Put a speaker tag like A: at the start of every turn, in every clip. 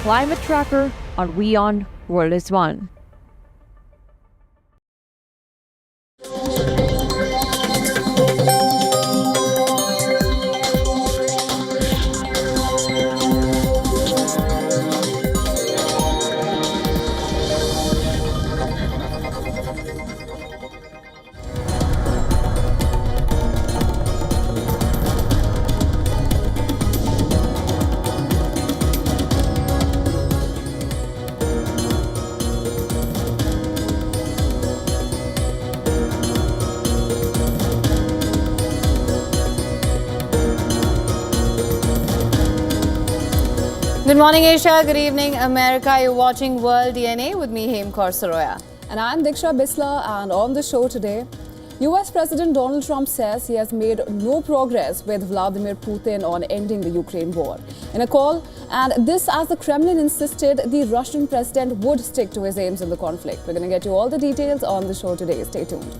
A: climate tracker on WION World is One.
B: Good morning, Asia. Good evening, America. You're watching World DNA with me, Hem Kaur Saroya.
C: And I'm Diksha Bisla, and on the show today, US President Donald Trump says he has made no progress with Vladimir Putin on ending the Ukraine war. In a call, and this as the Kremlin insisted the Russian president would stick to his aims in the conflict. We're going to get you all the details on the show today. Stay tuned.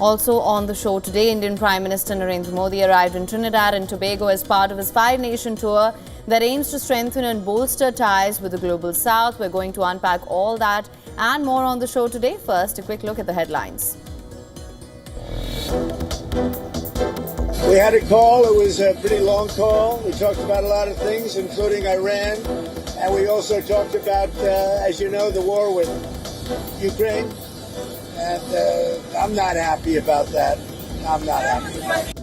B: Also on the show today, Indian Prime Minister Narendra Modi arrived in Trinidad and Tobago as part of his five-nation tour that aims to strengthen and bolster ties with the global south. We're going to unpack all that and more on the show today. First, a quick look at the headlines.
D: We had a call. It was a pretty long call. We talked about a lot of things, including Iran. And we also talked about, as you know, the war with Ukraine. And I'm not happy about that. I'm not happy about it.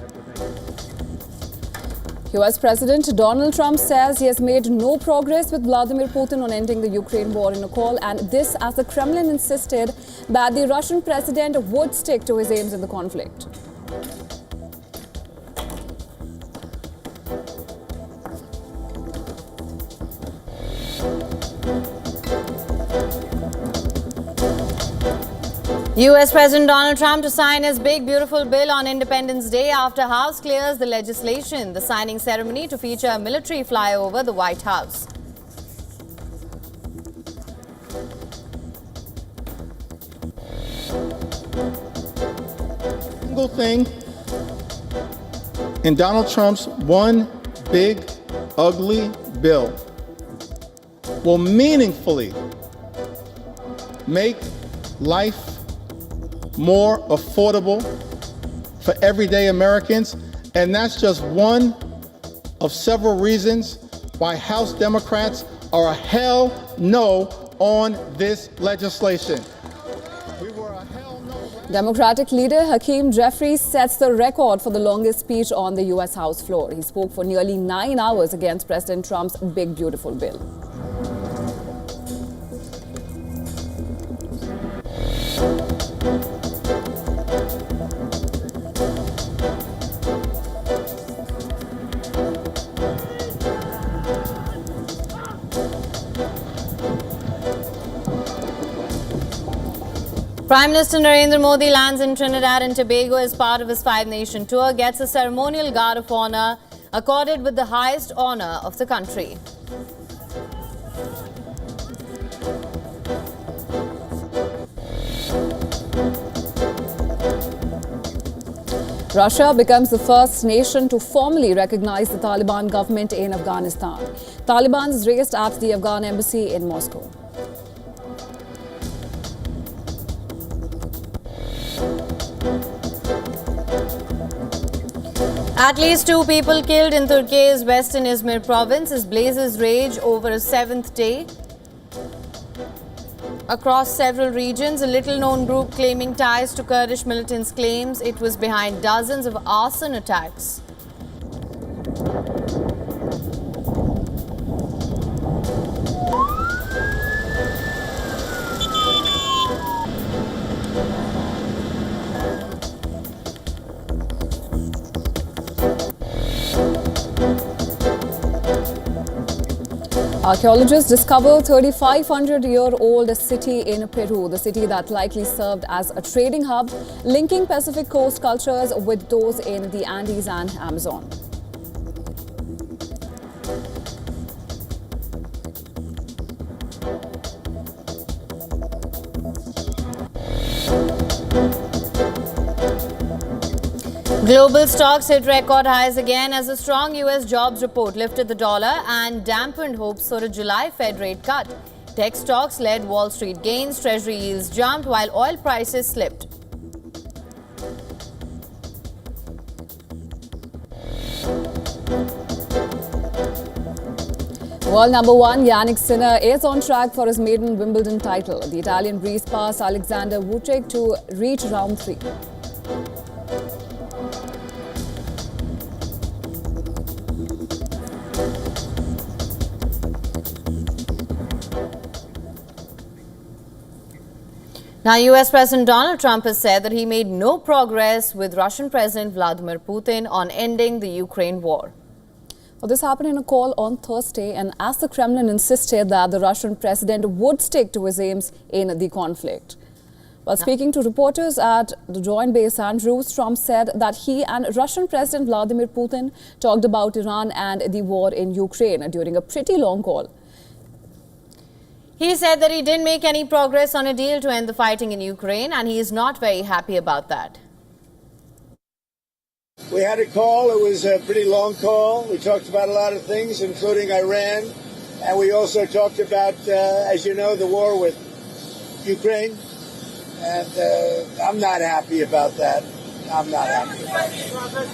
C: US President Donald Trump says he has made no progress with Vladimir Putin on ending the Ukraine war in a call, and this as the Kremlin insisted that the Russian president would stick to his aims in the conflict.
B: US President Donald Trump to sign his big beautiful bill on Independence Day after House clears the legislation. The signing ceremony to feature a military flyover the White House.
E: Single thing in Donald Trump's one big ugly bill will meaningfully make life more affordable for everyday Americans, and that's just one of several reasons why House Democrats are a hell no on this legislation. We were a hell no.
C: Democratic leader Hakeem Jeffries sets the record for the longest speech on the US House floor. He spoke for nearly 9 hours against President Trump's big beautiful bill.
B: Prime Minister Narendra Modi lands in Trinidad and Tobago as part of his five-nation tour, gets a ceremonial guard of honor accorded with the highest honor of the country.
C: Russia becomes the first nation to formally recognize the Taliban government in Afghanistan. Taliban is raised at the Afghan embassy in Moscow.
B: At least 2 people killed in Turkey's western Izmir province as blazes rage over a 7th day. Across several regions, a little-known group claiming ties to Kurdish militants claims it was behind dozens of arson attacks.
C: Archaeologists discover 3,500-year-old city in Peru, the city that likely served as a trading hub, linking Pacific coast cultures with those in the Andes and Amazon.
B: Global stocks hit record highs again as a strong US jobs report lifted the dollar and dampened hopes for a July Fed rate cut. Tech stocks led Wall Street gains, Treasury yields jumped while oil prices slipped.
C: World number one Yannick Sinner is on track for his maiden Wimbledon title. The Italian breezed past Alexander Vucic to reach round 3.
B: Now, US President Donald Trump has said that he made no progress with Russian President Vladimir Putin on ending the Ukraine war.
C: Well, this happened in a call on Thursday, and as the Kremlin insisted that the Russian president would stick to his aims in the conflict. While speaking to reporters at the joint base Andrews, Trump said that he and Russian President Vladimir Putin talked about Iran and the war in Ukraine during a pretty long call.
B: He said that he didn't make any progress on a deal to end the fighting in Ukraine, and he is not very happy about that.
D: We had a call. It was a pretty long call. We talked about a lot of things, including Iran. And we also talked about, as you know, the war with Ukraine. And I'm not happy about that. I'm not happy about that.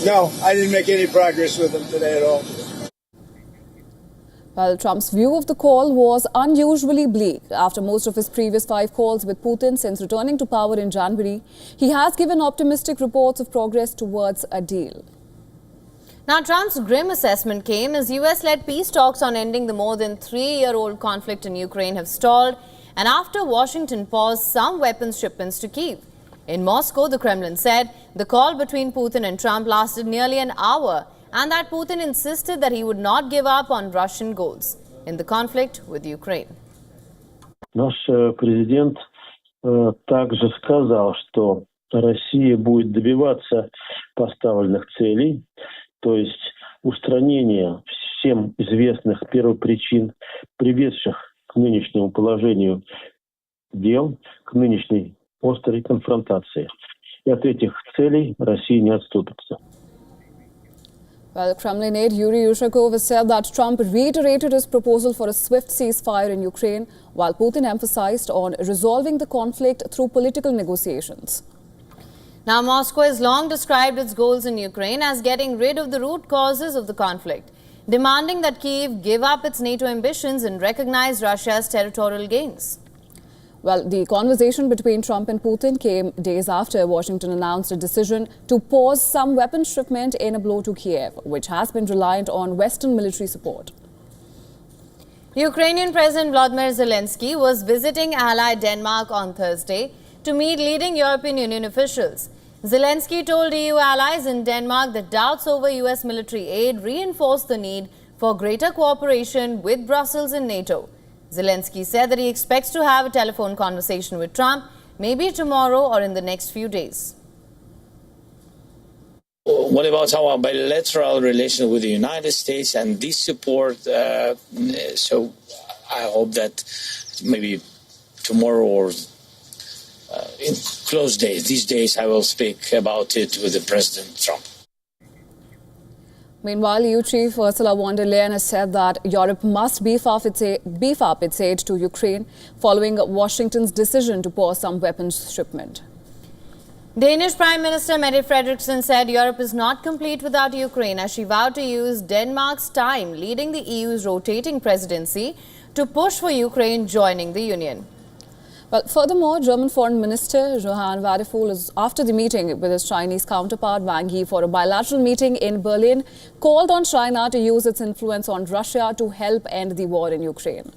D: No, I didn't make any progress with him today at all.
C: Well, Trump's view of the call was unusually bleak. After most of his previous 5 calls with Putin since returning to power in January, he has given optimistic reports of progress towards a deal.
B: Now, Trump's grim assessment came as US-led peace talks on ending the more than 3-year-old conflict in Ukraine have stalled, and after Washington paused some weapons shipments to Kyiv. In Moscow, the Kremlin said the call between Putin and Trump lasted nearly an hour, and that Putin insisted that he would not give up on Russian goals in the conflict with Ukraine.
F: Наш президент также сказал, что Россия будет добиваться поставленных целей, то есть устранения всем известных первопричин, приведших к нынешнему положению дел, к нынешней острой конфронтации. И от этих целей Россия не отступится.
C: Well, Kremlin aide Yuri Ushakov has said that Trump reiterated his proposal for a swift ceasefire in Ukraine, while Putin emphasized on resolving the conflict through political negotiations.
B: Now, Moscow has long described its goals in Ukraine as getting rid of the root causes of the conflict, demanding that Kyiv give up its NATO ambitions and recognize Russia's territorial gains.
C: Well, the conversation between Trump and Putin came days after Washington announced a decision to pause some weapons shipment in a blow to Kiev, which has been reliant on Western military support.
B: Ukrainian President Volodymyr Zelensky was visiting ally Denmark on Thursday to meet leading European Union officials. Zelensky told EU allies in Denmark that doubts over US military aid reinforced the need for greater cooperation with Brussels and NATO. Zelensky said that he expects to have a telephone conversation with Trump, maybe tomorrow or in the next few days.
G: What about our bilateral relation with the United States and this support? So I hope that maybe tomorrow or in close days, these days, I will speak about it with the President Trump.
C: Meanwhile, EU chief Ursula von der Leyen has said that Europe must beef up its aid to Ukraine following Washington's decision to pause some weapons shipment.
B: Danish Prime Minister Mette Frederiksen said Europe is not complete without Ukraine as she vowed to use Denmark's time leading the EU's rotating presidency to push for Ukraine joining the Union.
C: Well, furthermore, German Foreign Minister Johann Wadephul is after the meeting with his Chinese counterpart Wang Yi for a bilateral meeting in Berlin, called on China to use its influence on Russia to help end the war in Ukraine.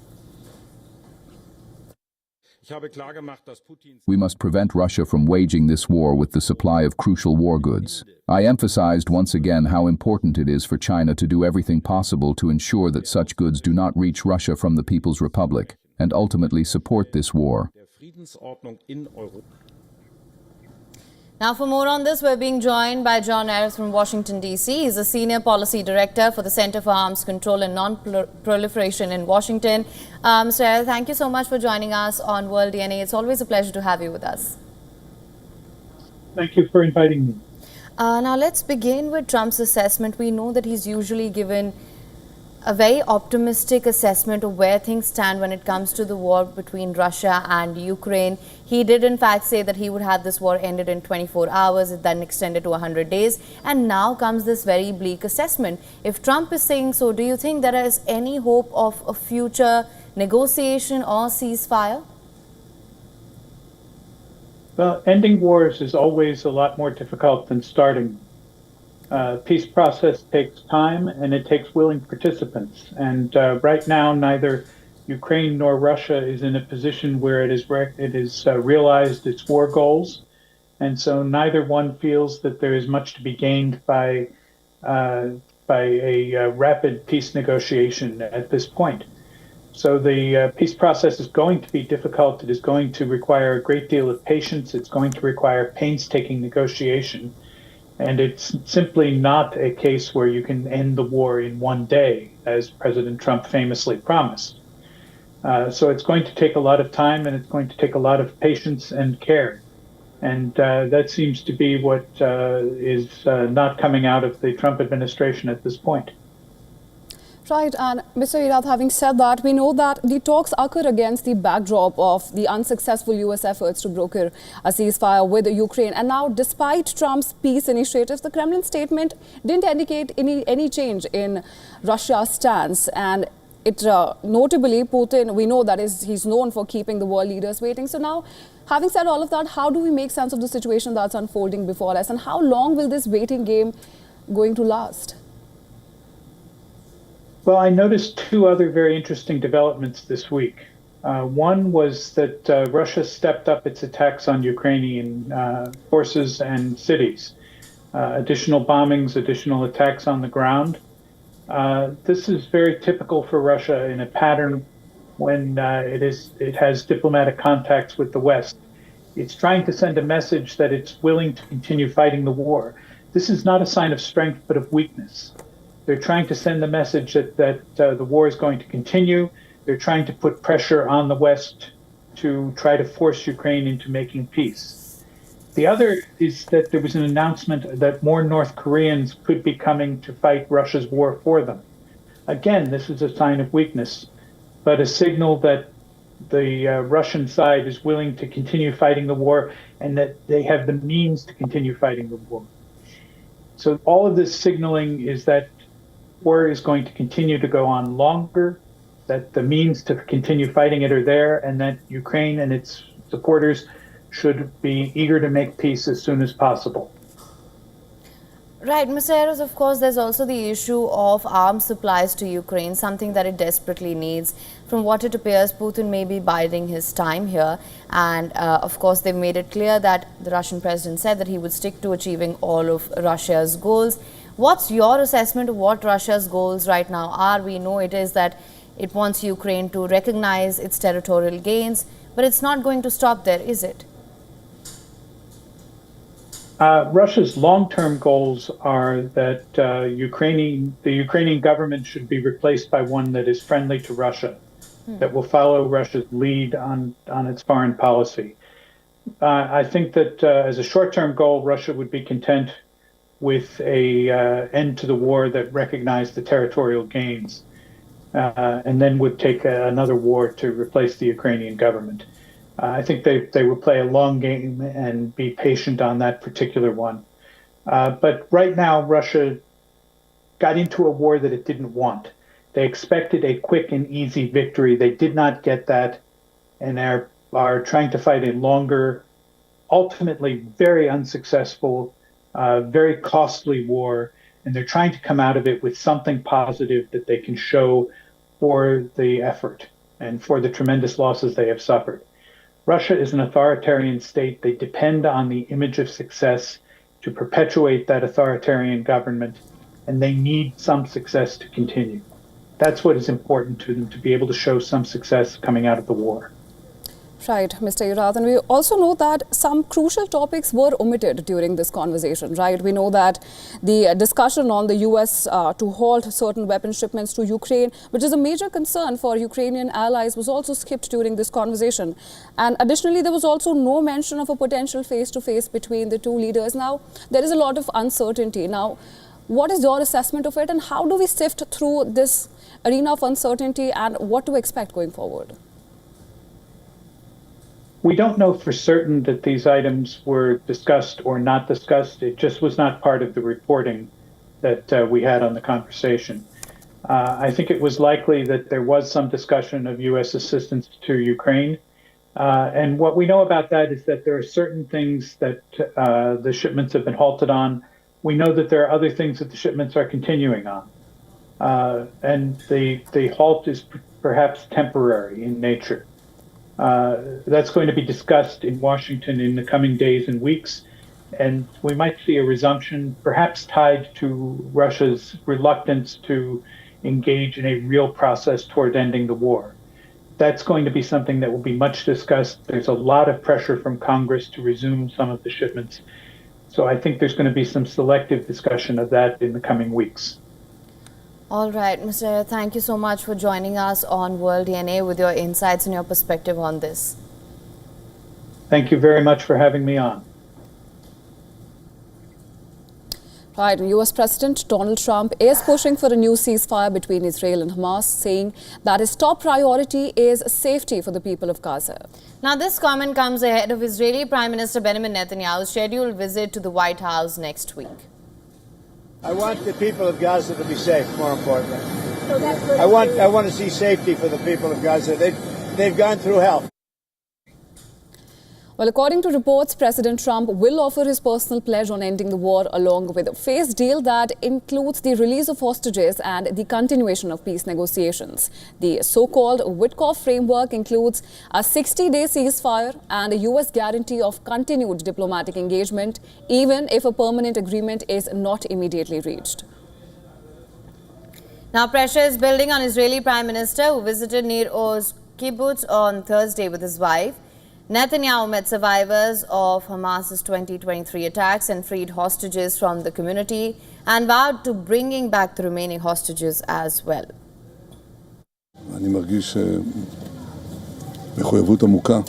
H: We must prevent Russia from waging this war with the supply of crucial war goods. I emphasized once again how important it is for China to do everything possible to ensure that such goods do not reach Russia from the People's Republic and ultimately support this war.
B: Now, for more on this, we're being joined by John Ayres from Washington, D.C. He's a Senior Policy Director for the Center for Arms Control and Non-Proliferation in Washington. Sir, thank you so much for joining us on World DNA. It's always a pleasure to have you with us.
I: Thank you for inviting me.
B: Now let's begin with Trump's assessment. We know that he's usually given a very optimistic assessment of where things stand when it comes to the war between Russia and Ukraine. He did in fact say that he would have this war ended in 24 hours, it then extended to 100 days. And now comes this very bleak assessment. If Trump is saying so, do you think there is any hope of a future negotiation or ceasefire?
I: Well, ending wars is always a lot more difficult than starting. Peace process takes time and it takes willing participants. And right now, neither Ukraine nor Russia is in a position where it is realized its war goals. And so neither one feels that there is much to be gained by a rapid peace negotiation at this point. So the peace process is going to be difficult. It is going to require a great deal of patience. It's going to require painstaking negotiation. And it's simply not a case where you can end the war in one day, as President Trump famously promised. So it's going to take a lot of time and it's going to take a lot of patience and care. And that seems to be what is not coming out of the Trump administration at this point.
C: Right, and Mr. Irath, having said that, we know that the talks occur against the backdrop of the unsuccessful U.S. efforts to broker a ceasefire with Ukraine. And now, despite Trump's peace initiatives, the Kremlin statement didn't indicate any change in Russia's stance. And it notably, Putin, we know that he's known for keeping the world leaders waiting. So now, having said all of that, how do we make sense of the situation that's unfolding before us? And how long will this waiting game going to last?
I: Well, I noticed two other very interesting developments this week. One was that Russia stepped up its attacks on Ukrainian forces and cities. Additional bombings, additional attacks on the ground. This is very typical for Russia in a pattern when it has diplomatic contacts with the West. It's trying to send a message that it's willing to continue fighting the war. This is not a sign of strength, but of weakness. They're trying to send the message that the war is going to continue. They're trying to put pressure on the West to try to force Ukraine into making peace. The other is that there was an announcement that more North Koreans could be coming to fight Russia's war for them. Again, this is a sign of weakness, but a signal that the Russian side is willing to continue fighting the war and that they have the means to continue fighting the war. So all of this signaling is that war is going to continue to go on longer, that the means to continue fighting it are there, and that Ukraine and its supporters should be eager to make peace as soon as possible.
B: Right, Mr. Eros, of course, there's also the issue of arms supplies to Ukraine, something that it desperately needs. From what it appears, Putin may be biding his time here. And of course, they've made it clear that the Russian president said that he would stick to achieving all of Russia's goals. What's your assessment of what Russia's goals right now are? We know it is that it wants Ukraine to recognize its territorial gains, but it's not going to stop there, is it?
I: Russia's long-term goals are that the Ukrainian government should be replaced by one that is friendly to Russia, that will follow Russia's lead on its foreign policy. I think that as a short-term goal, Russia would be content with a end to the war that recognized the territorial gains, and then would take another war to replace the Ukrainian government. I think they will play a long game and be patient on that particular one. But right now, Russia got into a war that it didn't want. They expected a quick and easy victory. They did not get that, and are trying to fight a longer, ultimately very unsuccessful, very costly war. And they're trying to come out of it with something positive that they can show for the effort and for the tremendous losses they have suffered. Russia is an authoritarian state. They depend on the image of success to perpetuate that authoritarian government, and they need some success to continue. That's what is important to them, to be able to show some success coming out of the war.
C: Right, Mr. Irath. And we also know that some crucial topics were omitted during this conversation, right? We know that the discussion on the US to halt certain weapon shipments to Ukraine, which is a major concern for Ukrainian allies, was also skipped during this conversation. And additionally, there was also no mention of a potential face-to-face between the two leaders. Now, there is a lot of uncertainty. Now, what is your assessment of it, and how do we sift through this arena of uncertainty, and what to expect going forward?
I: We don't know for certain that these items were discussed or not discussed. It just was not part of the reporting that we had on the conversation. I think it was likely that there was some discussion of U.S. assistance to Ukraine. And what we know about that is that there are certain things that the shipments have been halted on. We know that there are other things that the shipments are continuing on. And the halt is perhaps temporary in nature. That's going to be discussed in Washington in the coming days and weeks, and we might see a resumption, perhaps tied to Russia's reluctance to engage in a real process toward ending the war. That's going to be something that will be much discussed. There's a lot of pressure from Congress to resume some of the shipments. So I think there's going to be some selective discussion of that in the coming weeks.
B: All right, Mr. Thank you so much for joining us on World DNA with your insights and your perspective on this.
I: Thank you very much for having me on.
C: Right, US President Donald Trump is pushing for a new ceasefire between Israel and Hamas, saying that his top priority is safety for the people of Gaza.
B: Now, this comment comes ahead of Israeli Prime Minister Benjamin Netanyahu's scheduled visit to the White House next week.
D: I want the people of Gaza to be safe, more importantly. I want to see safety for the people of Gaza. They've gone through hell.
C: Well, according to reports, President Trump will offer his personal pledge on ending the war along with a phased deal that includes the release of hostages and the continuation of peace negotiations. The so-called Witkoff framework includes a 60-day ceasefire and a U.S. guarantee of continued diplomatic engagement, even if a permanent agreement is not immediately reached.
B: Now, pressure is building on Israeli Prime Minister, who visited Nir Oz kibbutz on Thursday with his wife. Netanyahu met survivors of Hamas's 2023 attacks and freed hostages from the community and vowed to bringing back the remaining hostages as well.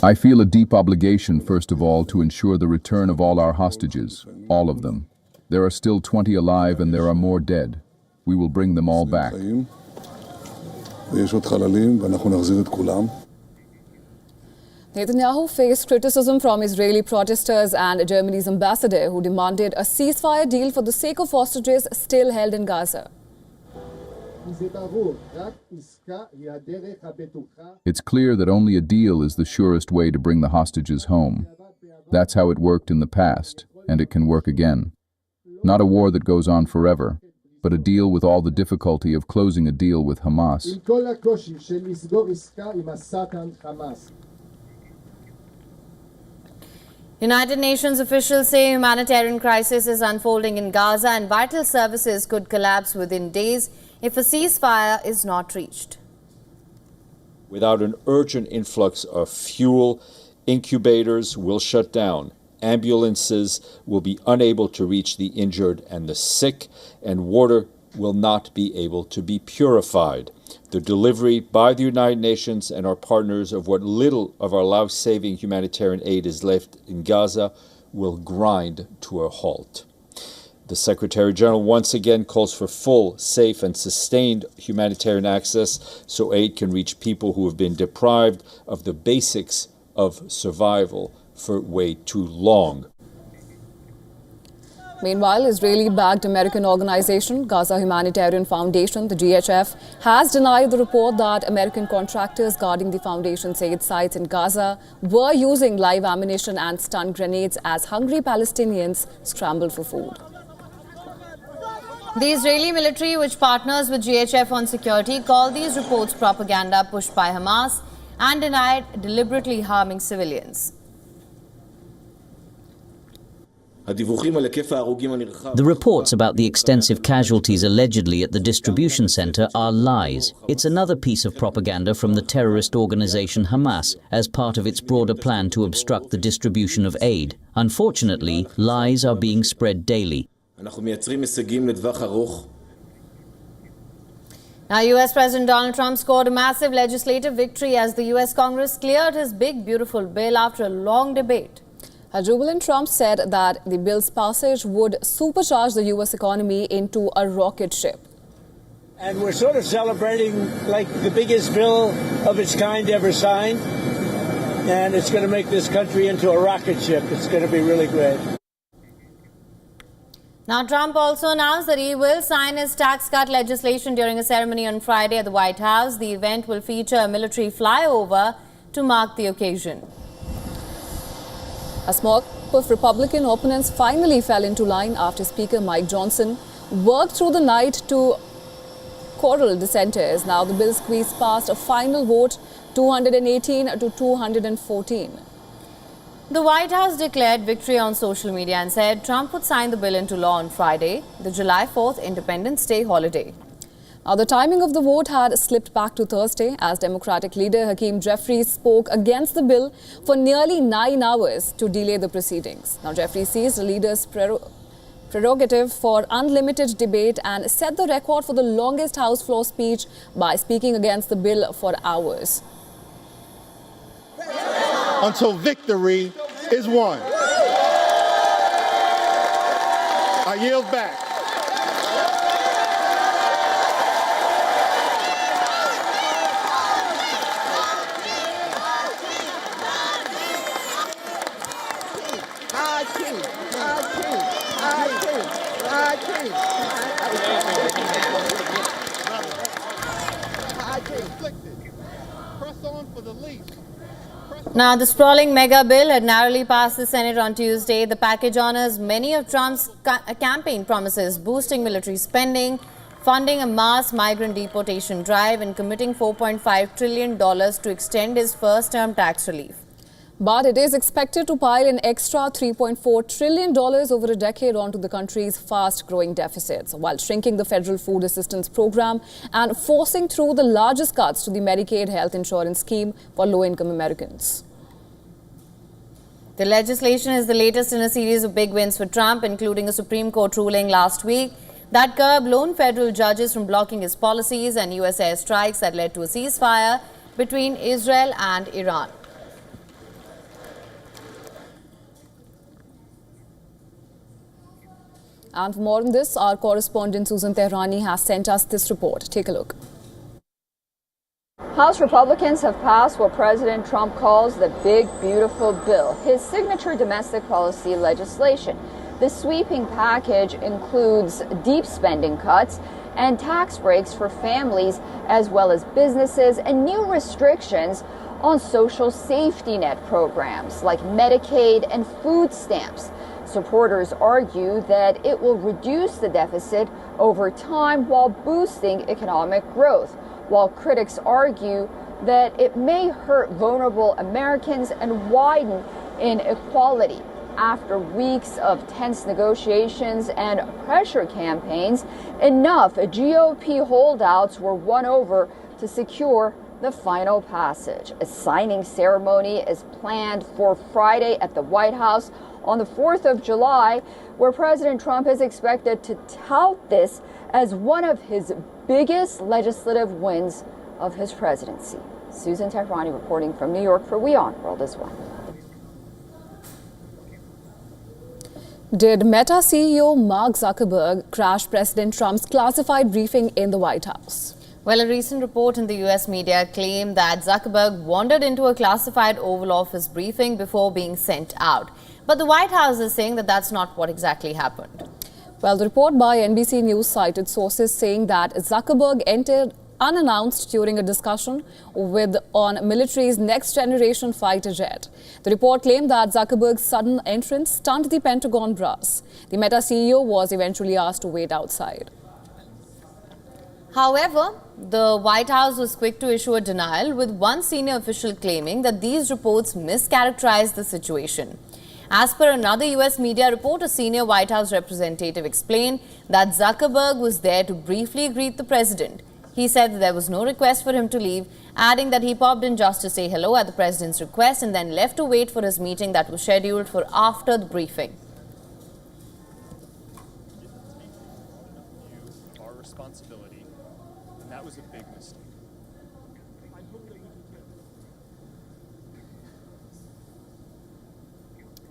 H: I feel a deep obligation, first of all, to ensure the return of all our hostages, all of them. There are still 20 alive and there are more dead. We will bring them all back.
C: Netanyahu faced criticism from Israeli protesters and Germany's ambassador, who demanded a ceasefire deal for the sake of hostages still held in Gaza.
H: It's clear that only a deal is the surest way to bring the hostages home. That's how it worked in the past, and it can work again. Not a war that goes on forever, but a deal with all the difficulty of closing a deal with Hamas.
B: United Nations officials say humanitarian crisis is unfolding in Gaza and vital services could collapse within days if a ceasefire is not reached.
J: Without an urgent influx of fuel, incubators will shut down. Ambulances will be unable to reach the injured and the sick, and water will not be able to be purified. The delivery by the United Nations and our partners of what little of our life-saving humanitarian aid is left in Gaza will grind to a halt. The Secretary General once again calls for full, safe, and sustained humanitarian access so aid can reach people who have been deprived of the basics of survival for way too long.
C: Meanwhile, Israeli-backed American organization Gaza Humanitarian Foundation, the GHF, has denied the report that American contractors guarding the foundation's aid sites in Gaza were using live ammunition and stun grenades as hungry Palestinians scrambled for food.
B: The Israeli military, which partners with GHF on security, called these reports propaganda pushed by Hamas and denied deliberately harming civilians.
K: The reports about the extensive casualties allegedly at the distribution center are lies. It's another piece of propaganda from the terrorist organization Hamas as part of its broader plan to obstruct the distribution of aid. Unfortunately, lies are being spread daily.
B: Now, US President Donald Trump scored a massive legislative victory as the US Congress cleared his big, beautiful bill after a long debate.
C: A jubilant Trump said that the bill's passage would supercharge the U.S. economy into a rocket ship.
D: And we're sort of celebrating like the biggest bill of its kind ever signed. And it's going to make this country into a rocket ship. It's going to be really great.
B: Now, Trump also announced that he will sign his tax cut legislation during a ceremony on Friday at the White House. The event will feature a military flyover to mark the occasion.
C: A small group of Republican opponents finally fell into line after Speaker Mike Johnson worked through the night to coddle dissenters. Now the bill squeezed past a final vote, 218 to 214.
B: The White House declared victory on social media and said Trump would sign the bill into law on Friday, the July 4th Independence Day holiday.
C: Now, the timing of the vote had slipped back to Thursday as Democratic leader Hakeem Jeffries spoke against the bill for nearly 9 hours to delay the proceedings. Now, Jeffries seized the leader's prerogative for unlimited debate and set the record for the longest House floor speech by speaking against the bill for hours.
E: Until victory is won. I yield back.
B: Now, the sprawling mega bill had narrowly passed the Senate on Tuesday. The package honors many of Trump's campaign promises, boosting military spending, funding a mass migrant deportation drive, and committing $4.5 trillion to extend his first-term tax relief.
C: But it is expected to pile an extra $3.4 trillion over a decade onto the country's fast-growing deficits, while shrinking the federal food assistance program and forcing through the largest cuts to the Medicaid health insurance scheme for low-income Americans.
B: The legislation is the latest in a series of big wins for Trump, including a Supreme Court ruling last week that curbed lone federal judges from blocking his policies and U.S. airstrikes that led to a ceasefire between Israel and Iran.
C: And for more on this, our correspondent Susan Tehrani has sent us this report. Take a look.
L: House Republicans have passed what President Trump calls the Big Beautiful Bill, his signature domestic policy legislation. The sweeping package includes deep spending cuts and tax breaks for families as well as businesses and new restrictions on social safety net programs like Medicaid and food stamps. Supporters argue that it will reduce the deficit over time while boosting economic growth, while critics argue that it may hurt vulnerable Americans and widen inequality. After weeks of tense negotiations and pressure campaigns, enough GOP holdouts were won over to secure the final passage. A signing ceremony is planned for Friday at the White House on the 4th of July, where President Trump is expected to tout this as one of his biggest legislative wins of his presidency. Susan Tehrani reporting from New York for WION World is One.
C: Did Meta CEO Mark Zuckerberg crash President Trump's classified briefing in the White House?
B: Well, a recent report in the US media claimed that Zuckerberg wandered into a classified Oval Office briefing before being sent out. But the White House is saying that that's not what exactly happened.
C: Well, the report by NBC News cited sources saying that Zuckerberg entered unannounced during a discussion on military's next-generation fighter jet. The report claimed that Zuckerberg's sudden entrance stunned the Pentagon brass. The Meta CEO was eventually asked to wait outside.
B: However, the White House was quick to issue a denial, with one senior official claiming that these reports mischaracterized the situation. As per another US media report, a senior White House representative explained that Zuckerberg was there to briefly greet the president. He said that there was no request for him to leave, adding that he popped in just to say hello at the president's request and then left to wait for his meeting that was scheduled for after the briefing.
M: Our responsibility, and that was a big mistake.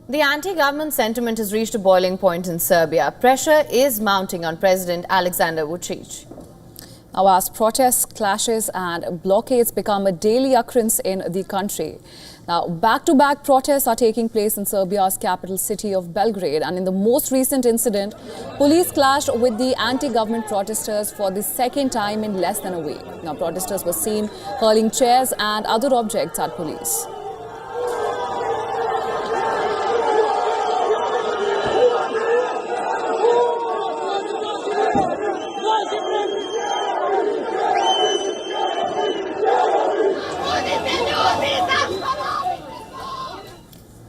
B: The anti-government sentiment has reached a boiling point in Serbia. Pressure is mounting on President Alexander Vučić.
C: Now, as protests, clashes and blockades become a daily occurrence in the country. Now, back-to-back protests are taking place in Serbia's capital city of Belgrade. And in the most recent incident, police clashed with the anti-government protesters for the second time in less than a week. Now, protesters were seen hurling chairs and other objects at police.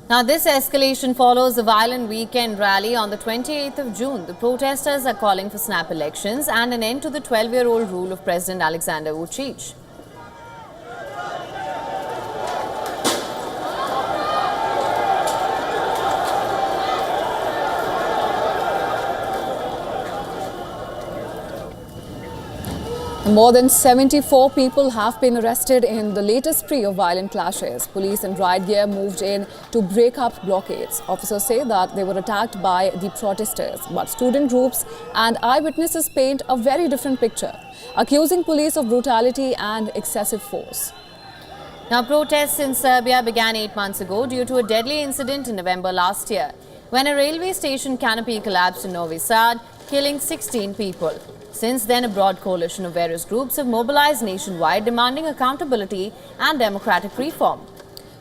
B: Now, this escalation follows a violent weekend rally on the 28th of June. The protesters are calling for snap elections and an end to the 12-year-old rule of President Alexander Vučić.
C: More than 74 people have been arrested in the latest spree of violent clashes. Police and riot gear moved in to break up blockades. Officers say that they were attacked by the protesters, but student groups and eyewitnesses paint a very different picture, accusing police of brutality and excessive force.
B: Now, protests in Serbia began 8 months ago due to a deadly incident in November last year, when a railway station canopy collapsed in Novi Sad, killing 16 people. Since then, a broad coalition of various groups have mobilized nationwide, demanding accountability and democratic reform.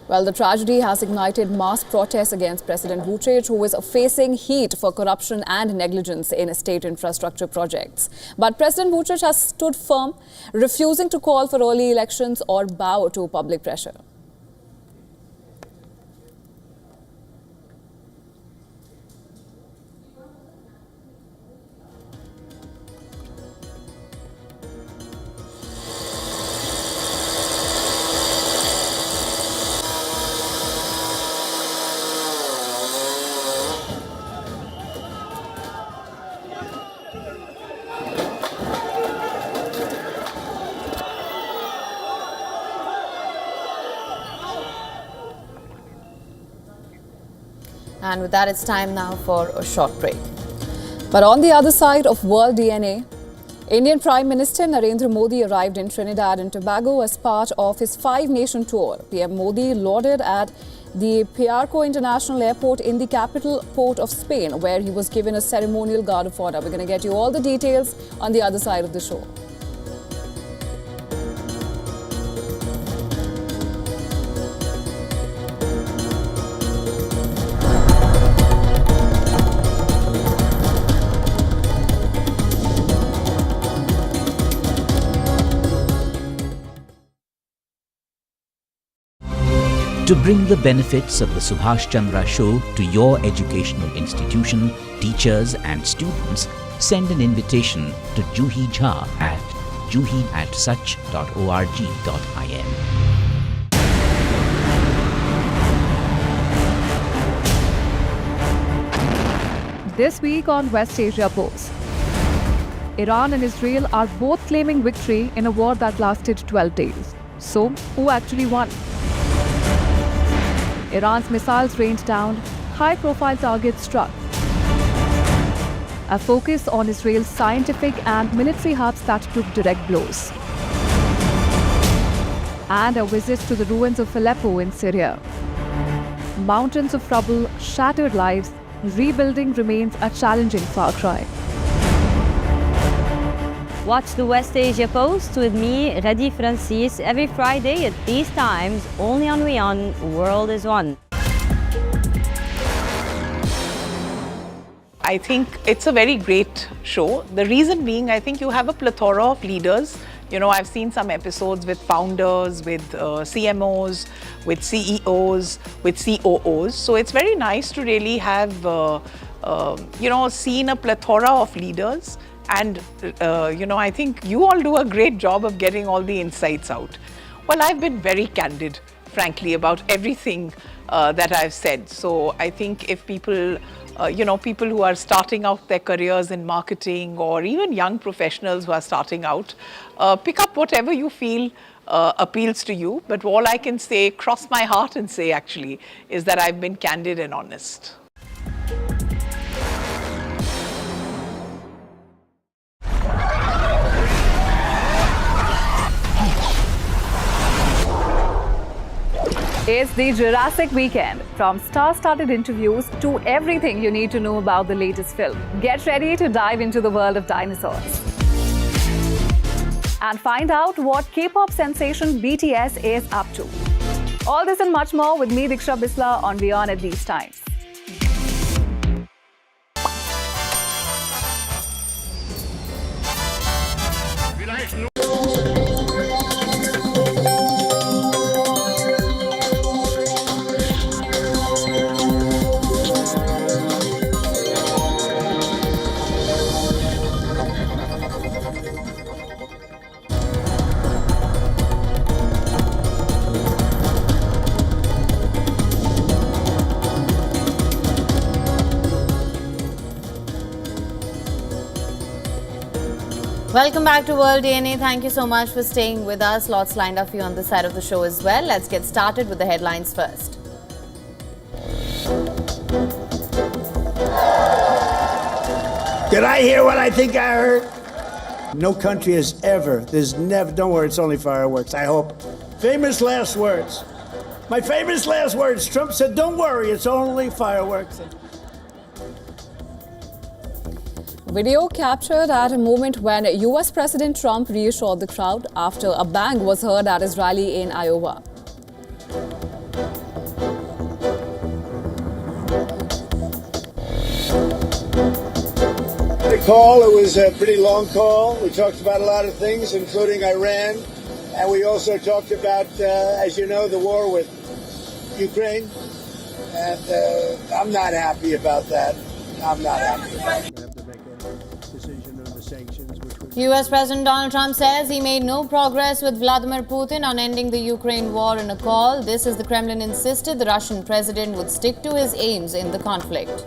C: Well, the tragedy has ignited mass protests against President Vučić, who is facing heat for corruption and negligence in state infrastructure projects. But President Vučić has stood firm, refusing to call for early elections or bow to public pressure.
B: And with that, it's time now for a short break.
C: But on the other side of world DNA, Indian Prime Minister Narendra Modi arrived in Trinidad and Tobago as part of his 5-nation tour. PM Modi landed at the Piarco International Airport in the capital port of Spain, where he was given a ceremonial guard of honor. We're going to get you all the details on the other side of the show.
N: To bring the benefits of the Subhash Chandra Show to your educational institution, teachers and students, send an invitation to Juhi Jha at juhi@such.org.in.
A: This week on West Asia Post, Iran and Israel are both claiming victory in a war that lasted 12 days. So, who actually won? Iran's missiles rained down, high-profile targets struck. A focus on Israel's scientific and military hubs that took direct blows. And a visit to the ruins of Aleppo in Syria. Mountains of rubble, shattered lives, rebuilding remains a challenging far cry.
O: Watch the West Asia Post with me, Radi Francis, every Friday at these times, only on WION World is One.
P: I think it's a very great show. The reason being, I think you have a plethora of leaders, You know, I've seen some episodes with founders, with CMOs, with CEOs, with COOs. So it's very nice to really have, seen a plethora of leaders. And, I think you all do a great job of getting all the insights out. Well, I've been very candid, frankly, about everything that I've said. So I think if people, people who are starting out their careers in marketing, or even young professionals who are starting out, pick up whatever you feel appeals to you. But all I can say, cross my heart and say actually, is that I've been candid and honest.
A: It's the Jurassic weekend. From star-studded interviews to everything you need to know about the latest film. Get ready to dive into the world of dinosaurs. And find out what K-pop sensation BTS is up to. All this and much more with me, Diksha Bisla, on WION at these times.
B: Welcome back to World DNA. Thank you so much for staying with us. Lots lined up for you on this side of the show as well. Let's get started with the headlines first.
D: Did I hear what I think I heard? No country has ever, there's never, don't worry, it's only fireworks, I hope. Famous last words. My famous last words. Trump said, don't worry, it's only fireworks.
C: Video captured at a moment when US President Trump reassured the crowd after a bang was heard at his rally in Iowa.
D: The call, it was a pretty long call. We talked about a lot of things, including Iran. And we also talked about, as you know, the war with Ukraine. And I'm not happy about that. I'm not happy about it.
B: US President Donald Trump says he made no progress with Vladimir Putin on ending the Ukraine war in a call. This as the Kremlin insisted the Russian president would stick to his aims in the conflict.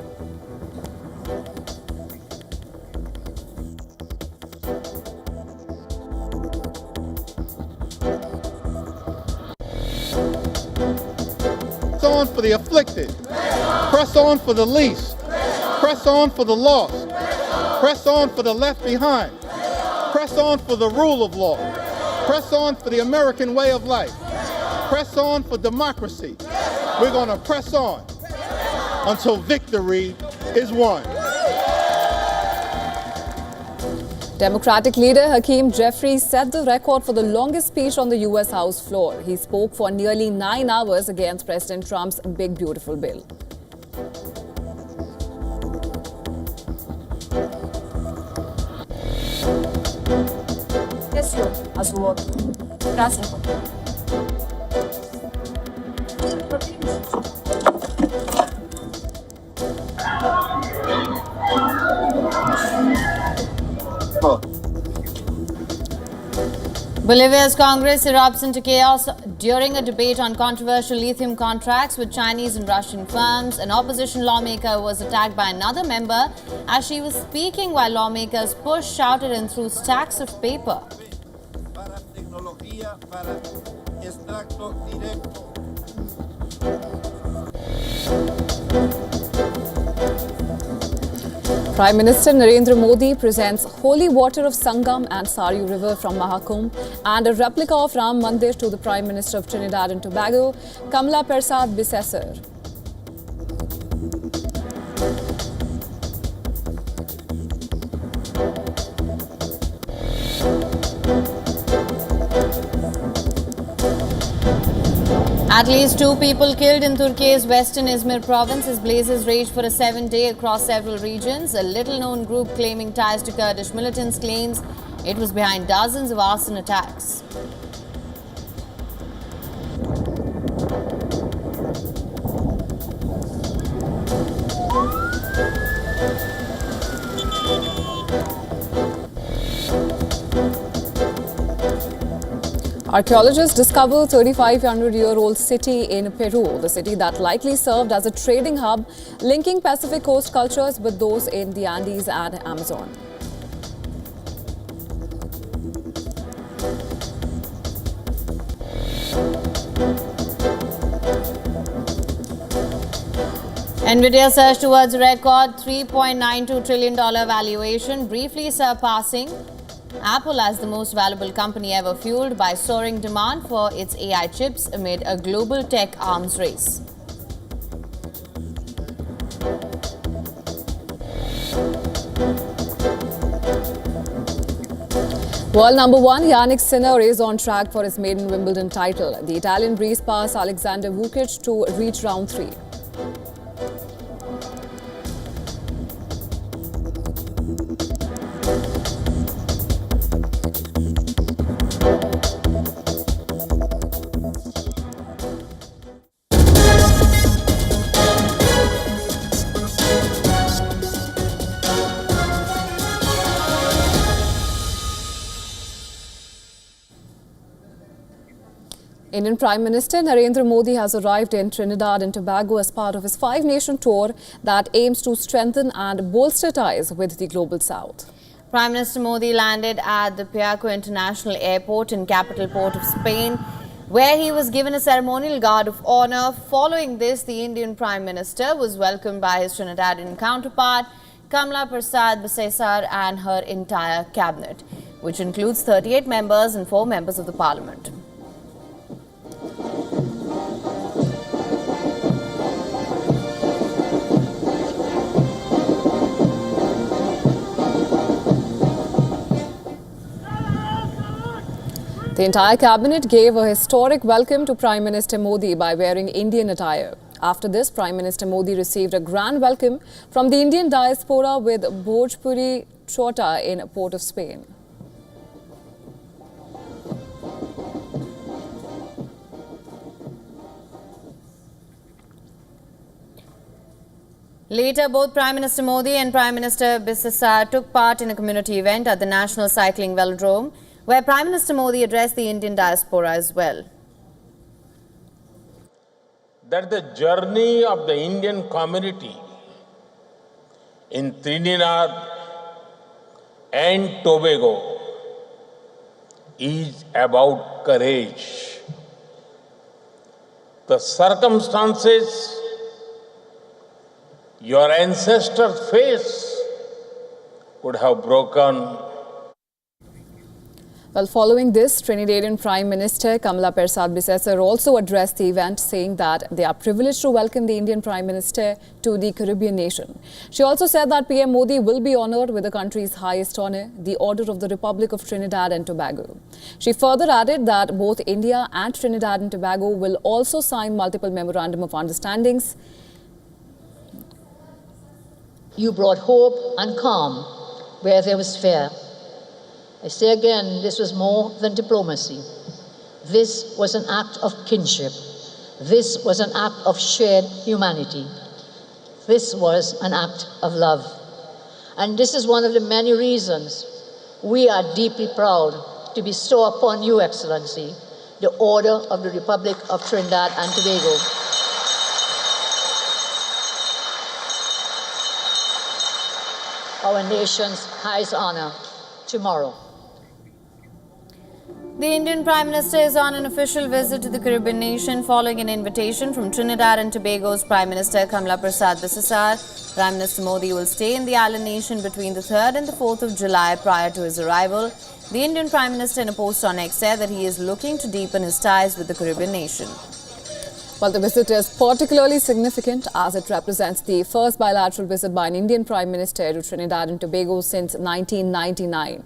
E: Press on for the afflicted. Press on for the least. Press on for the lost. Press on for the left behind. Press on for the rule of law. Press on for the American way of life. Press on for democracy. We're going to press on until victory is won.
C: Democratic leader Hakeem Jeffries set the record for the longest speech on the US House floor. He spoke for nearly 9 hours against President Trump's Big Beautiful Bill.
B: Bolivia's Congress erupts into chaos during a debate on controversial lithium contracts with Chinese and Russian firms. An opposition lawmaker was attacked by another member as she was speaking while lawmakers pushed, shouted and threw stacks of paper.
C: Prime Minister Narendra Modi presents holy water of Sangam and Saryu River from Mahakumbh and a replica of Ram Mandir to the Prime Minister of Trinidad and Tobago, Kamala Persad Bissessar.
B: At least 2 people killed in Turkey's western Izmir province as blazes raged for a 7-day across several regions. A little-known group claiming ties to Kurdish militants claims it was behind dozens of arson attacks.
C: Archaeologists discover 3,500-year-old city in Peru, the city that likely served as a trading hub linking Pacific coast cultures with those in the Andes and Amazon.
B: Nvidia surged towards a record $3.92 trillion valuation, briefly surpassing Apple as the most valuable company ever, fueled by soaring demand for its AI chips amid a global tech arms race.
C: World number 1 Yannick Sinner is on track for his maiden Wimbledon title. The Italian breezed past Alexander Vukic to reach round 3. Indian Prime Minister Narendra Modi has arrived in Trinidad and Tobago as part of his 5-nation tour that aims to strengthen and bolster ties with the global south.
B: Prime Minister Modi landed at the Piaco International Airport in capital port of Spain, where he was given a ceremonial guard of honor. Following this, the Indian Prime Minister was welcomed by his Trinidadian counterpart, Kamala Persad Bissessar, and her entire cabinet, which includes 38 members and 4 members of the parliament.
C: The entire cabinet gave a historic welcome to Prime Minister Modi by wearing Indian attire. After this, Prime Minister Modi received a grand welcome from the Indian diaspora with Bhojpuri Chota in Port of Spain.
B: Later, both Prime Minister Modi and Prime Minister Bissessar took part in a community event at the National Cycling Velodrome, where Prime Minister Modi addressed the Indian diaspora as well.
Q: That the journey of the Indian community in Trinidad and Tobago is about courage. The circumstances your ancestors faced would have broken.
C: Well, following this, Trinidadian Prime Minister Kamala Persad Bissessar also addressed the event, saying that they are privileged to welcome the Indian Prime Minister to the Caribbean nation. She also said that PM Modi will be honoured with the country's highest honour, the Order of the Republic of Trinidad and Tobago. She further added that both India and Trinidad and Tobago will also sign multiple memorandum of understandings.
R: You brought hope and calm where there was fear. I say again, this was more than diplomacy. This was an act of kinship. This was an act of shared humanity. This was an act of love. And this is one of the many reasons we are deeply proud to bestow upon you, Excellency, the Order of the Republic of Trinidad and Tobago. Our nation's highest honor tomorrow.
B: The Indian Prime Minister is on an official visit to the Caribbean nation following an invitation from Trinidad and Tobago's Prime Minister Kamala Persad Bissessar. Prime Minister Modi will stay in the island nation between the 3rd and the 4th of July prior to his arrival. The Indian Prime Minister in a post on X said that he is looking to deepen his ties with the Caribbean nation.
C: Well, the visit is particularly significant as it represents the first bilateral visit by an Indian Prime Minister to Trinidad and Tobago since 1999.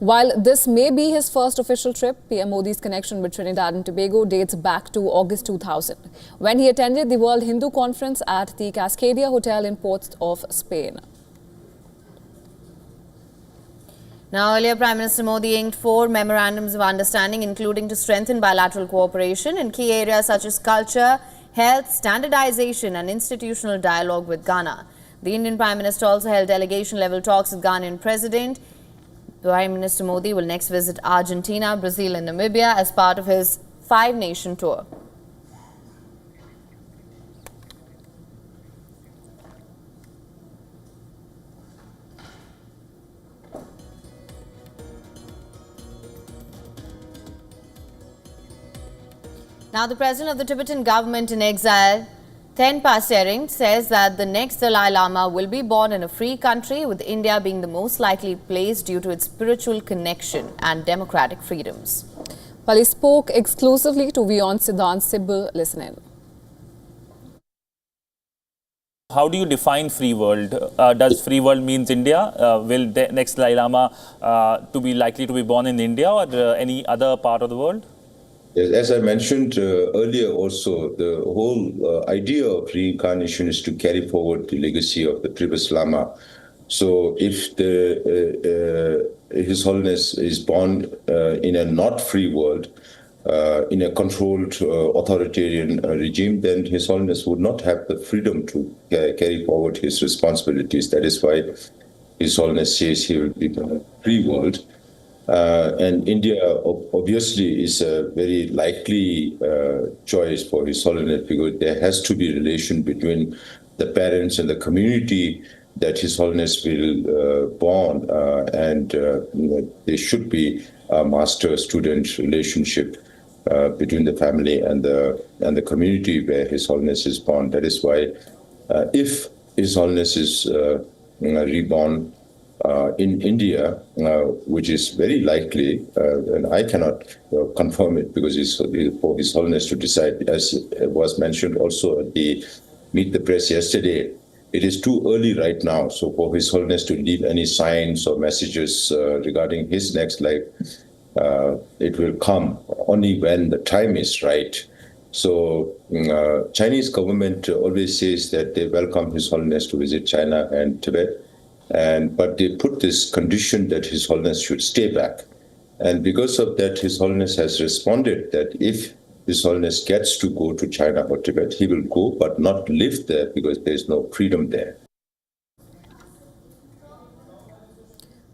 C: While this may be his first official trip, PM Modi's connection with Trinidad and Tobago dates back to August 2000, when he attended the World Hindu Conference at the Cascadia Hotel in Port of Spain.
B: Now, earlier, Prime Minister Modi inked 4 memorandums of understanding, including to strengthen bilateral cooperation in key areas such as culture, health, standardization and institutional dialogue with Ghana. The Indian Prime Minister also held delegation-level talks with Ghanaian President. Prime Minister Modi will next visit Argentina, Brazil and Namibia as part of his 5-nation tour. Now, the president of the Tibetan government in exile, Tenpa Sering, says that the next Dalai Lama will be born in a free country, with India being the most likely place due to its spiritual connection and democratic freedoms.
C: Well, he spoke exclusively to WION Siddhant Sibal. Listen in.
S: How do you define free world? Does free world means India? Will the next Dalai Lama to be likely to be born in India or any other part of the world?
T: Yes, as I mentioned earlier also, the whole idea of reincarnation is to carry forward the legacy of the previous Lama. So if His Holiness is born in a not free world, in a controlled authoritarian regime, then His Holiness would not have the freedom to carry forward his responsibilities. That is why His Holiness says he will be in a free world. And India obviously is a very likely choice for His Holiness, because there has to be a relation between the parents and the community that His Holiness will born, and there should be a master-student relationship between the family and the community where His Holiness is born. That is why, if His Holiness is reborn in India, which is very likely, and I cannot confirm it because it's for His Holiness to decide. As was mentioned also at the Meet the Press yesterday, it is too early right now. So for His Holiness to leave any signs or messages regarding his next life, it will come only when the time is right. So Chinese government always says that they welcome His Holiness to visit China and Tibet. But they put this condition that His Holiness should stay back. And because of that, His Holiness has responded that if His Holiness gets to go to China or Tibet, he will go, but not live there because there is no freedom there.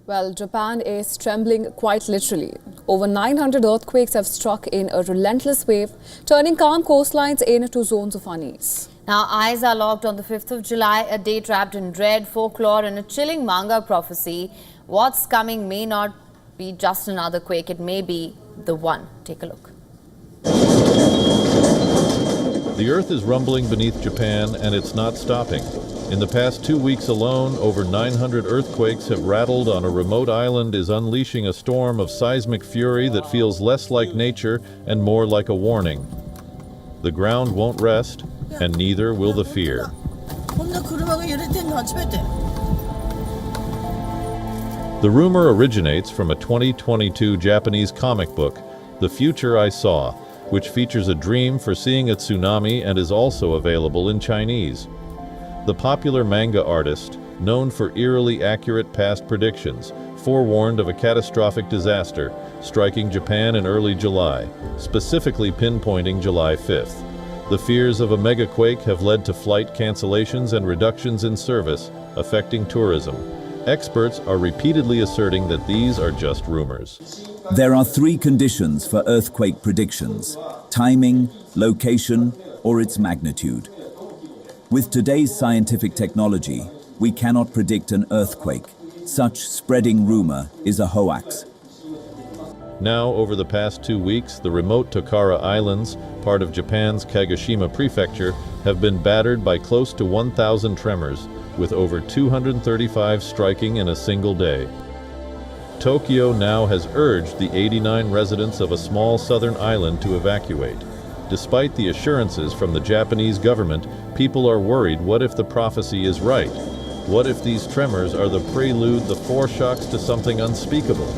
C: Well, Japan is trembling quite literally. Over 900 earthquakes have struck in a relentless wave, turning calm coastlines into zones of unease.
B: Now, eyes are locked on the 5th of July, a date wrapped in dread, folklore and a chilling manga prophecy. What's coming may not be just another quake, it may be the one. Take a look.
U: The earth is rumbling beneath Japan, and it's not stopping. In the past 2 weeks alone, over 900 earthquakes have rattled on a remote island, is unleashing a storm of seismic fury that feels less like nature and more like a warning. The ground won't rest, and neither will the fear. The rumor originates from a 2022 Japanese comic book, The Future I Saw, which features a dream for seeing a tsunami and is also available in Chinese. The popular manga artist, known for eerily accurate past predictions, forewarned of a catastrophic disaster striking Japan in early July, specifically pinpointing July 5th. The fears of a megaquake have led to flight cancellations and reductions in service, affecting tourism. Experts are repeatedly asserting that these are just rumors.
V: There are 3 conditions for earthquake predictions: timing, location, or its magnitude. With today's scientific technology, we cannot predict an earthquake. Such spreading rumor is a hoax.
U: Now, over the past 2 weeks, the remote Tokara Islands, part of Japan's Kagoshima Prefecture, have been battered by close to 1,000 tremors, with over 235 striking in a single day. Tokyo now has urged the 89 residents of a small southern island to evacuate. Despite the assurances from the Japanese government, people are worried what if the prophecy is right? What if these tremors are the prelude, the foreshocks to something unspeakable?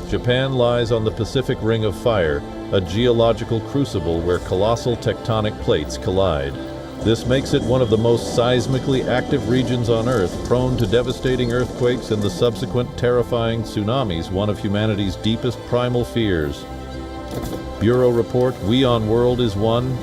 U: Japan lies on the Pacific Ring of Fire, a geological crucible where colossal tectonic plates collide. This makes it one of the most seismically active regions on Earth, prone to devastating earthquakes and the subsequent terrifying tsunamis, one of humanity's deepest primal fears. Bureau Report, WION World is one.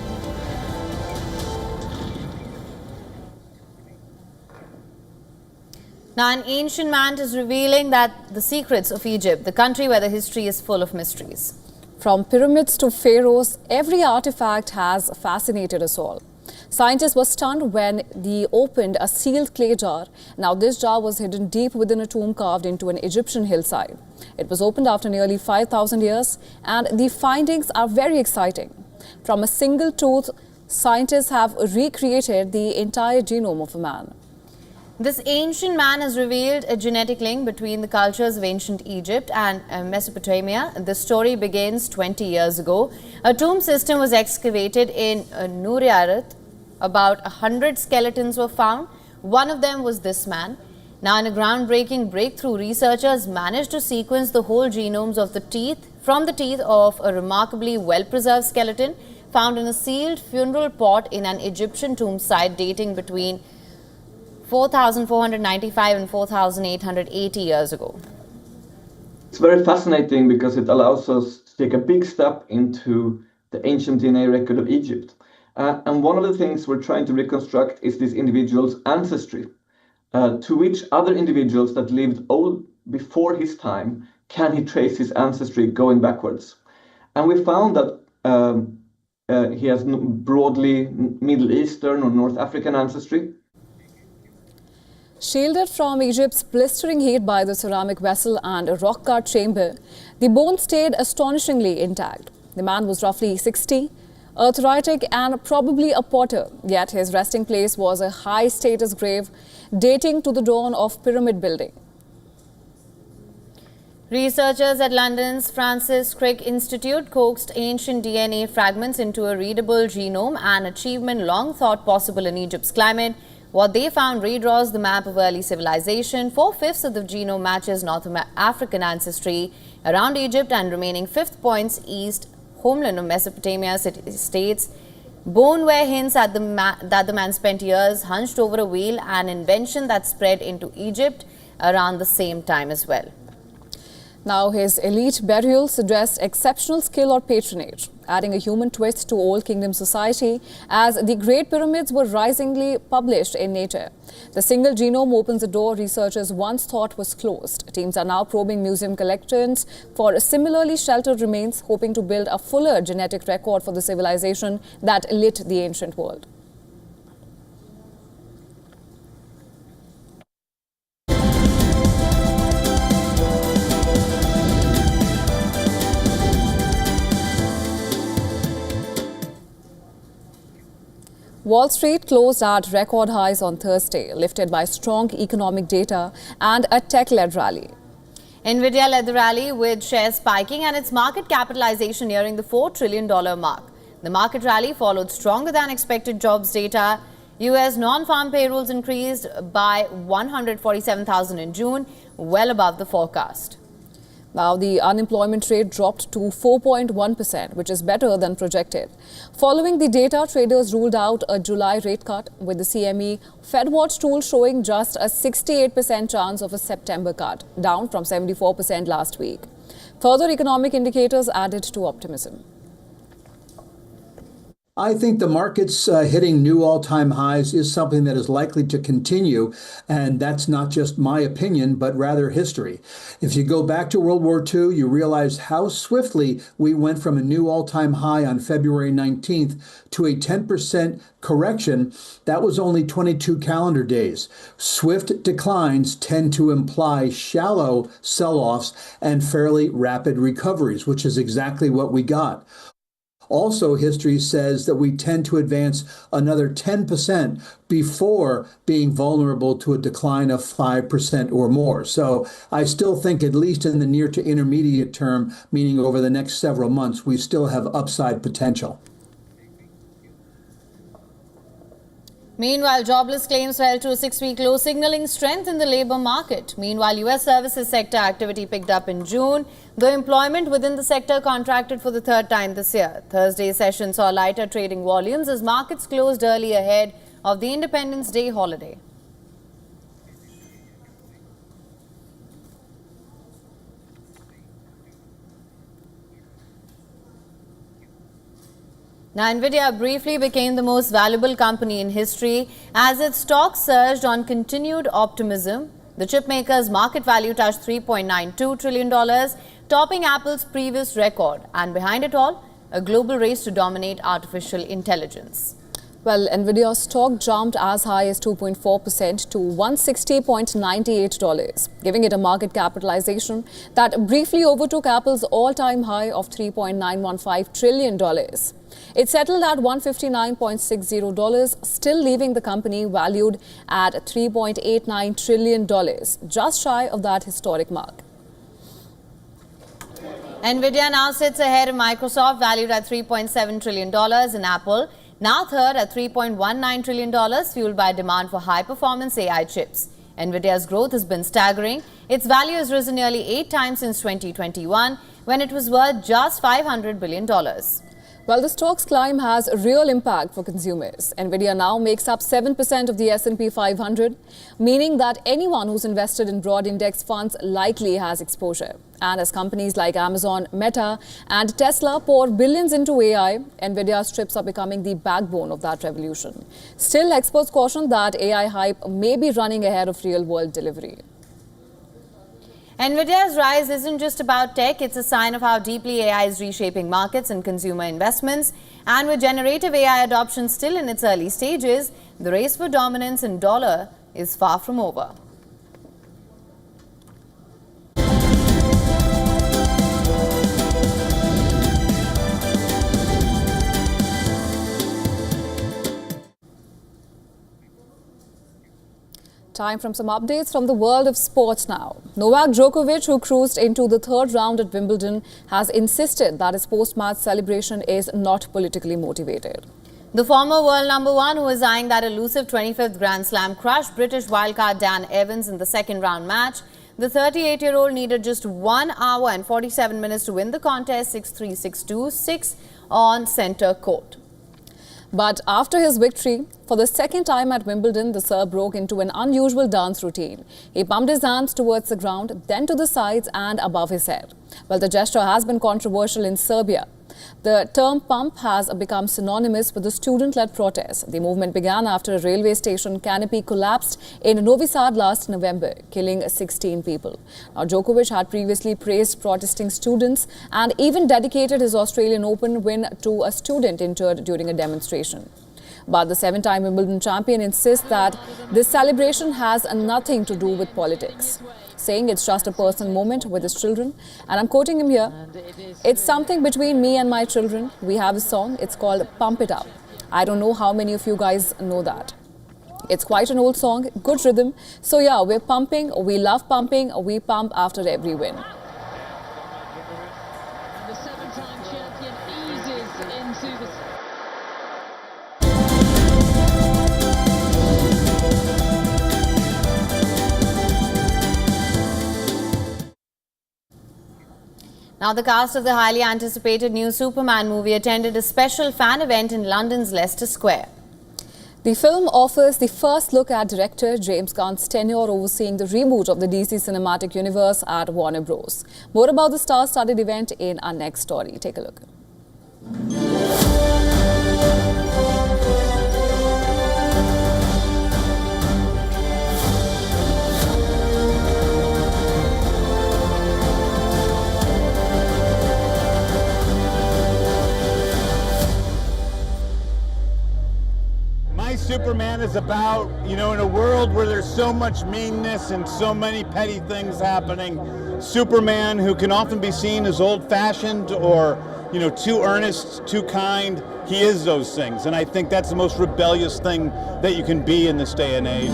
B: Now, an ancient man is revealing that the secrets of Egypt, the country where the history is full of mysteries.
C: From pyramids to pharaohs, every artifact has fascinated us all. Scientists were stunned when they opened a sealed clay jar. Now, this jar was hidden deep within a tomb carved into an Egyptian hillside. It was opened after nearly 5,000 years, and the findings are very exciting. From a single tooth, scientists have recreated the entire genome of a man.
B: This ancient man has revealed a genetic link between the cultures of ancient Egypt and Mesopotamia. The story begins 20 years ago. A tomb system was excavated in Nuriarat. About 100 skeletons were found. One of them was this man. Now, in a groundbreaking breakthrough, researchers managed to sequence the whole genomes of the teeth from the teeth of a remarkably well-preserved skeleton found in a sealed funeral pot in an Egyptian tomb site dating between 4,495 and 4,880 years ago.
F: It's very fascinating because it allows us to take a big step into the ancient DNA record of Egypt. And one of the things we're trying to reconstruct is this individual's ancestry, to which other individuals that lived old before his time can he trace his ancestry going backwards. And we found that he has broadly Middle Eastern or North African ancestry.
C: Shielded from Egypt's blistering heat by the ceramic vessel and a rock-cut chamber, the bone stayed astonishingly intact. The man was roughly 60, arthritic and probably a potter, yet his resting place was a high-status grave dating to the dawn of pyramid building.
B: Researchers at London's Francis Crick Institute coaxed ancient DNA fragments into a readable genome, an achievement long thought possible in Egypt's climate. What they found redraws the map of early civilization. 4/5 of the genome matches North African ancestry around Egypt, and remaining 5th points east homeland of Mesopotamia states. Bone wear hints at that the man spent years hunched over a wheel, an invention that spread into Egypt around the same time as well.
C: Now, his elite burial suggests exceptional skill or patronage, adding a human twist to Old Kingdom society as the Great Pyramids were risingly published in Nature. The single genome opens a door researchers once thought was closed. Teams are now probing museum collections for similarly sheltered remains, hoping to build a fuller genetic record for the civilization that lit the ancient world. Wall Street closed at record highs on Thursday, lifted by strong economic data and a tech-led rally.
B: Nvidia led the rally with shares spiking and its market capitalization nearing the $4 trillion mark. The market rally followed stronger than expected jobs data. U.S. non-farm payrolls increased by 147,000 in June, well above the forecast.
C: Now, the unemployment rate dropped to 4.1%, which is better than projected. Following the data, traders ruled out a July rate cut, with the CME FedWatch tool showing just a 68% chance of a September cut, down from 74% last week. Further economic indicators added to optimism.
G: I think the market's hitting new all-time highs is something that is likely to continue, and that's not just my opinion, but rather history. If you go back to World War II, you realize how swiftly we went from a new all-time high on February 19th to a 10% correction. That was only 22 calendar days. Swift declines tend to imply shallow sell-offs and fairly rapid recoveries, which is exactly what we got. Also, history says that we tend to advance another 10% before being vulnerable to a decline of 5% or more. So I still think, at least in the near to intermediate term, meaning over the next several months, we still have upside potential.
B: Meanwhile, jobless claims fell to a 6-week low, signaling strength in the labor market. Meanwhile, U.S. services sector activity picked up in June, though employment within the sector contracted for the third time this year. Thursday's session saw lighter trading volumes as markets closed early ahead of the Independence Day holiday. Now, Nvidia briefly became the most valuable company in history as its stock surged on continued optimism. The chipmaker's market value touched $3.92 trillion, topping Apple's previous record. And behind it all, a global race to dominate artificial intelligence.
C: Well, Nvidia's stock jumped as high as 2.4% to $160.98, giving it a market capitalization that briefly overtook Apple's all-time high of $3.915 trillion. It settled at $159.60, still leaving the company valued at $3.89 trillion, just shy of that historic mark.
B: Nvidia now sits ahead of Microsoft, valued at $3.7 trillion, and Apple, now third at $3.19 trillion, fueled by demand for high-performance AI chips. Nvidia's growth has been staggering. Its value has risen nearly 8 times since 2021, when it was worth just $500 billion.
C: Well, the stock's climb has a real impact for consumers. Nvidia now makes up 7% of the S&P 500, meaning that anyone who's invested in broad index funds likely has exposure. And as companies like Amazon, Meta and Tesla pour billions into AI, Nvidia's chips are becoming the backbone of that revolution. Still, experts caution that AI hype may be running ahead of real-world delivery.
B: Nvidia's rise isn't just about tech, it's a sign of how deeply AI is reshaping markets and consumer investments. And with generative AI adoption still in its early stages, the race for dominance in dollar is far from over.
C: Time for some updates from the world of sports now. Novak Djokovic, who cruised into the third round at Wimbledon, has insisted that his post-match celebration is not politically motivated.
B: The former world number one, who is eyeing that elusive 25th Grand Slam, crushed British wildcard Dan Evans in the second round match. The 38-year-old needed just 1 hour and 47 minutes to win the contest 6-3, 6-2, 6 on centre court.
C: But after his victory, for the second time at Wimbledon, the Serb broke into an unusual dance routine. He pumped his hands towards the ground, then to the sides and above his head. Well, the gesture has been controversial in Serbia. The term pump has become synonymous with the student-led protest. The movement began after a railway station canopy collapsed in Novi Sad last November, killing 16 people. Now, Djokovic had previously praised protesting students and even dedicated his Australian Open win to a student injured during a demonstration. But the 7-time Wimbledon champion insists that this celebration has nothing to do with politics, saying it's just a personal moment with his children. And I'm quoting him here, "It's something between me and my children. We have a song, it's called Pump It Up. I don't know how many of you guys know that. It's quite an old song, good rhythm. So yeah, we're pumping, we love pumping, we pump after every win."
H: The 7-time champion eases into the...
B: Now, the cast of the highly anticipated new Superman movie attended a special fan event in London's Leicester Square.
C: The film offers the first look at director James Gunn's tenure overseeing the reboot of the DC cinematic universe at Warner Bros. More about the star-studded event in our next story. Take a look.
I: Superman is about, in a world where there's so much meanness and so many petty things happening, Superman, who can often be seen as old-fashioned or, too earnest, too kind, he is those things. And I think that's the most rebellious thing that you can be in this day and age.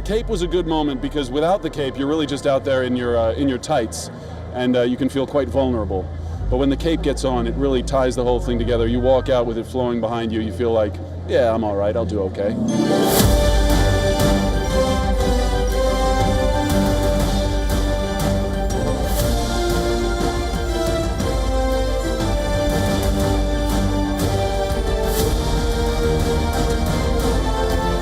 J: cape was a good moment because without the cape, you're really just out there in your tights, and you can feel quite vulnerable. But when the cape gets on, it really ties the whole thing together. You walk out with it flowing behind you. You feel like, yeah, I'm all right. I'll do okay.